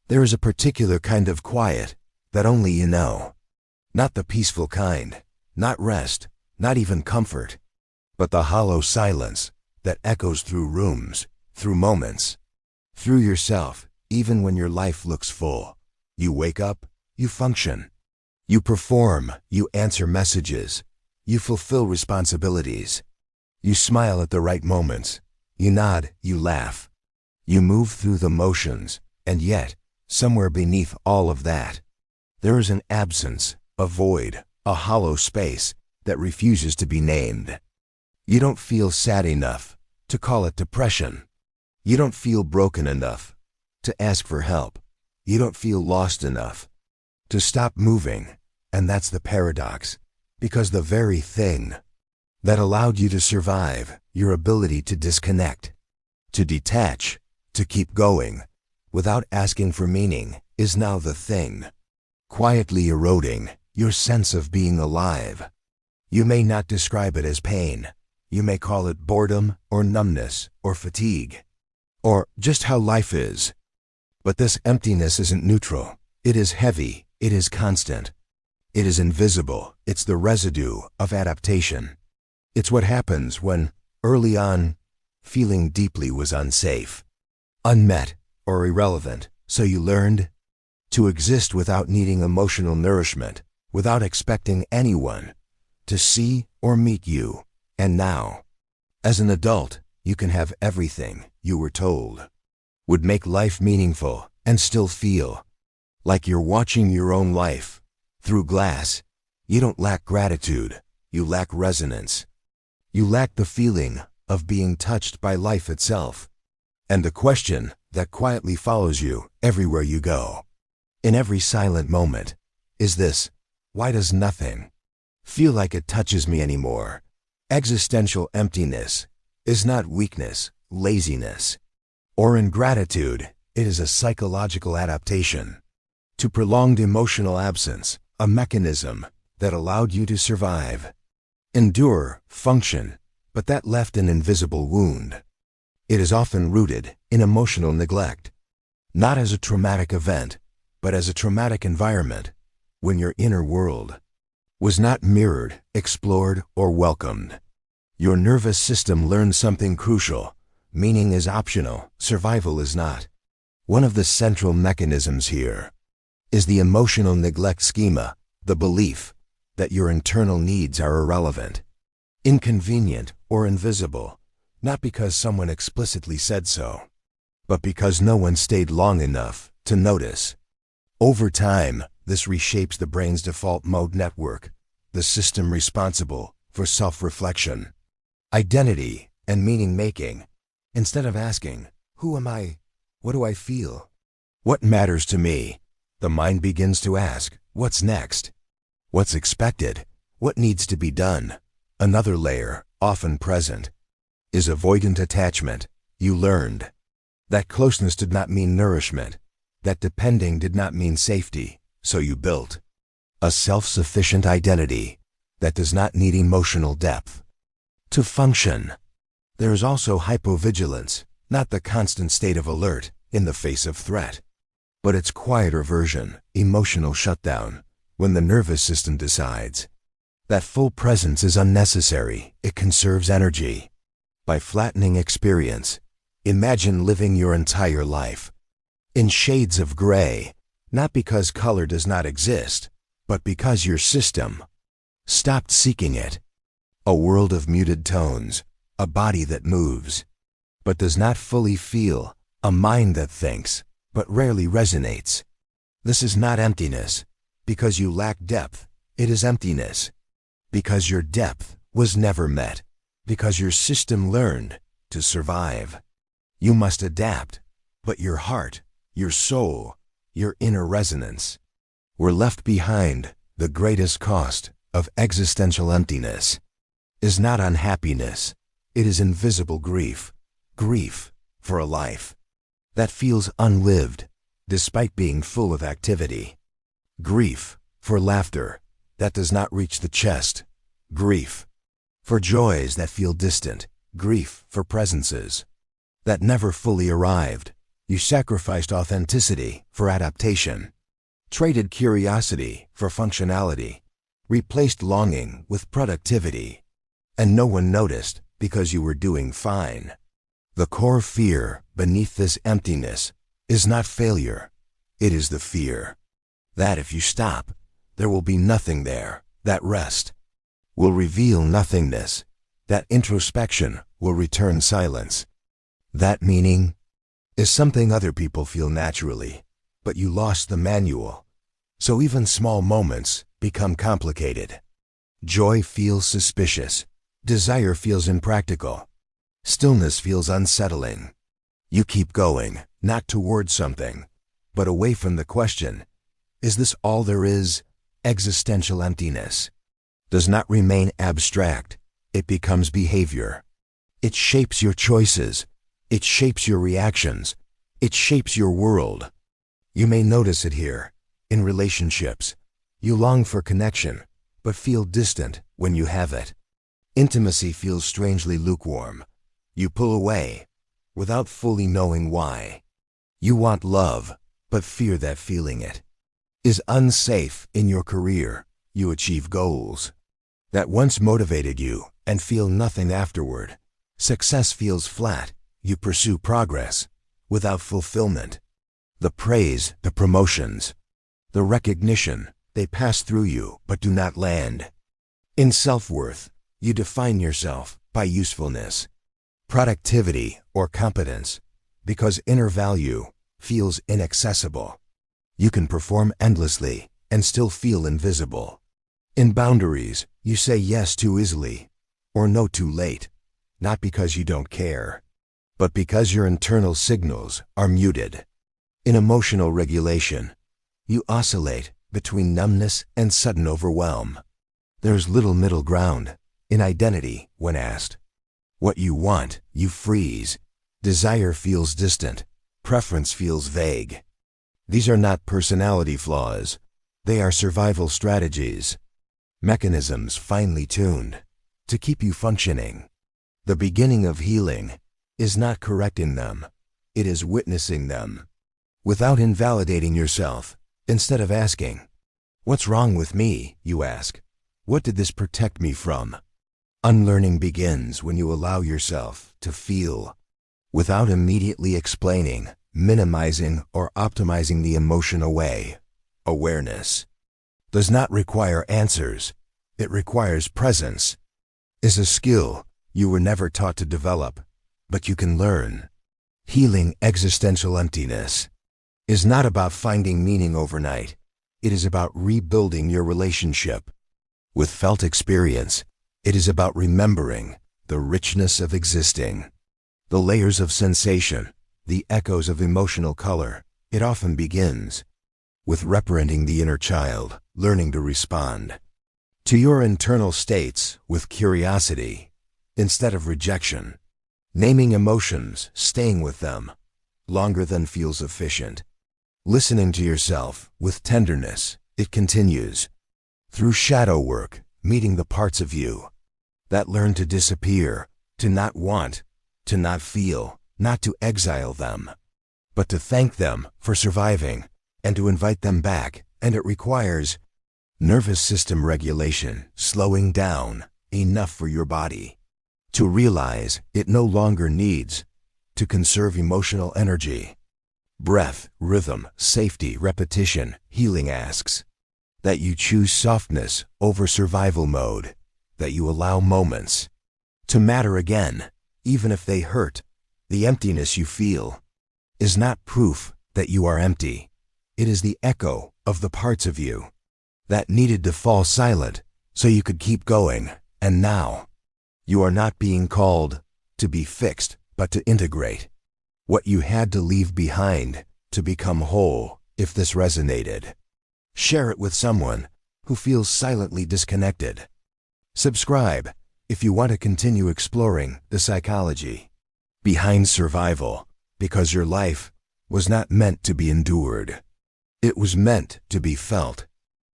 There is a particular kind of quiet that only you know. Not the peaceful kind, not rest, not even comfort, but the hollow silence that echoes through rooms, through moments, through yourself, even when your life looks full. You wake up, you function. You perform, you answer messages, you fulfill responsibilities. You smile at the right moments, you nod, you laugh. You move through the motions, and yet, somewhere beneath all of that, there is an absence, a void, a hollow space that refuses to be named. You don't feel sad enough to call it depression. You don't feel broken enough to ask for help. You don't feel lost enough to stop moving. And that's the paradox, because the very thing that allowed you to survive, your ability to disconnect, to detach, to keep going, without asking for meaning, is now the thing, quietly eroding your sense of being alive. You may not describe it as pain. You may call it boredom, or numbness, or fatigue, or just how life is. But this emptiness isn't neutral. It is heavy. It is constant. It is invisible. It's the residue of adaptation. It's what happens when, early on, feeling deeply was unsafe, unmet, or irrelevant. So you learned to exist without needing emotional nourishment, without expecting anyone to see or meet you. And now, as an adult, you can have everything you were told would make life meaningful and still feel like you're watching your own life through glass. You don't lack gratitude. You lack resonance. You lack the feeling of being touched by life itself. And the question that quietly follows you everywhere you go, in every silent moment, is this: why does nothing feel like it touches me anymore? Existential emptiness is not weakness, laziness, or ingratitude. It is a psychological adaptation to prolonged emotional absence, a mechanism that allowed you to survive, endure, function, but that left an invisible wound. It is often rooted in emotional neglect, not as a traumatic event, but as a traumatic environment, when your inner world was not mirrored, explored, or welcomed. Your nervous system learned something crucial: meaning is optional, survival is not. One of the central mechanisms here is the emotional neglect schema, the belief that your internal needs are irrelevant, inconvenient, or invisible, not because someone explicitly said so, but because no one stayed long enough to notice. Over time, this reshapes the brain's default mode network, the system responsible for self-reflection, identity, and meaning-making. Instead of asking, who am I? What do I feel? What matters to me? The mind begins to ask, what's next? What's expected? What needs to be done? Another layer, often present, is avoidant attachment. You learned that closeness did not mean nourishment, that depending did not mean safety, so you built a self-sufficient identity that does not need emotional depth to function. There is also hypovigilance, not the constant state of alert in the face of threat, but its quieter version, emotional shutdown, when the nervous system decides that full presence is unnecessary. It conserves energy by flattening experience. Imagine living your entire life in shades of gray, not because color does not exist, but because your system stopped seeking it. A world of muted tones, a body that moves, but does not fully feel, a mind that thinks, but rarely resonates. This is not emptiness, because you lack depth. It is emptiness, because your depth was never met, because your system learned to survive. You must adapt, but your heart, your soul, your inner resonance were left behind. The greatest cost of existential emptiness is not unhappiness. It is invisible grief. Grief for a life that feels unlived despite being full of activity. Grief for laughter that does not reach the chest. Grief for joys that feel distant. Grief for presences that never fully arrived. You sacrificed authenticity for adaptation, traded curiosity for functionality, replaced longing with productivity, and no one noticed because you were doing fine. The core fear beneath this emptiness is not failure, it is the fear that if you stop, there will be nothing there. That rest will reveal nothingness. That introspection will return silence. That meaning is something other people feel naturally, but you lost the manual. So even small moments become complicated. Joy feels suspicious. Desire feels impractical. Stillness feels unsettling. You keep going, not toward something, but away from the question, is this all there is? Existential emptiness does not remain abstract. It becomes behavior. It shapes your choices. It shapes your reactions. It shapes your world. You may notice it here, in relationships. You long for connection, but feel distant when you have it. Intimacy feels strangely lukewarm. You pull away, without fully knowing why. You want love, but fear that feeling it is unsafe. In your career. You achieve goals that once motivated you and feel nothing afterward. Success feels flat. You pursue progress without fulfillment. The praise, the promotions, the recognition, they pass through you but do not land. In self-worth, you define yourself by usefulness, productivity, or competence, because inner value feels inaccessible. You can perform endlessly and still feel invisible. In boundaries, you say yes too easily or no too late, not because you don't care, but because your internal signals are muted. In emotional regulation, you oscillate between numbness and sudden overwhelm. There's little middle ground. In identity, when asked what you want, you freeze. Desire feels distant. Preference feels vague. These are not personality flaws. They are survival strategies, mechanisms finely tuned to keep you functioning. The beginning of healing is not correcting them. It is witnessing them without invalidating yourself. Instead of asking, "What's wrong with me?" you ask, "What did this protect me from?" Unlearning begins when you allow yourself to feel without immediately explaining, minimizing, or optimizing the emotion away. Awareness does not require answers. It requires presence. Is a skill you were never taught to develop, but you can learn. Healing existential emptiness is not about finding meaning overnight. It is about rebuilding your relationship with felt experience. It is about remembering the richness of existing, the layers of sensation, the echoes of emotional color. It often begins with reparenting the inner child, learning to respond to your internal states with curiosity instead of rejection, naming emotions, staying with them longer than feels efficient, listening to yourself with tenderness. It continues through shadow work, meeting the parts of you that learn to disappear, to not want, to not feel, not to exile them, but to thank them for surviving and to invite them back. And it requires nervous system regulation, slowing down enough for your body to realize it no longer needs to conserve emotional energy. Breath, rhythm, safety, repetition. Healing asks that you choose softness over survival mode, that you allow moments to matter again, even if they hurt. The emptiness you feel is not proof that you are empty. It is the echo of the parts of you that needed to fall silent so you could keep going. And now, you are not being called to be fixed, but to integrate what you had to leave behind to become whole. If this resonated, share it with someone who feels silently disconnected. Subscribe if you want to continue exploring the psychology behind survival, because your life was not meant to be endured. It was meant to be felt.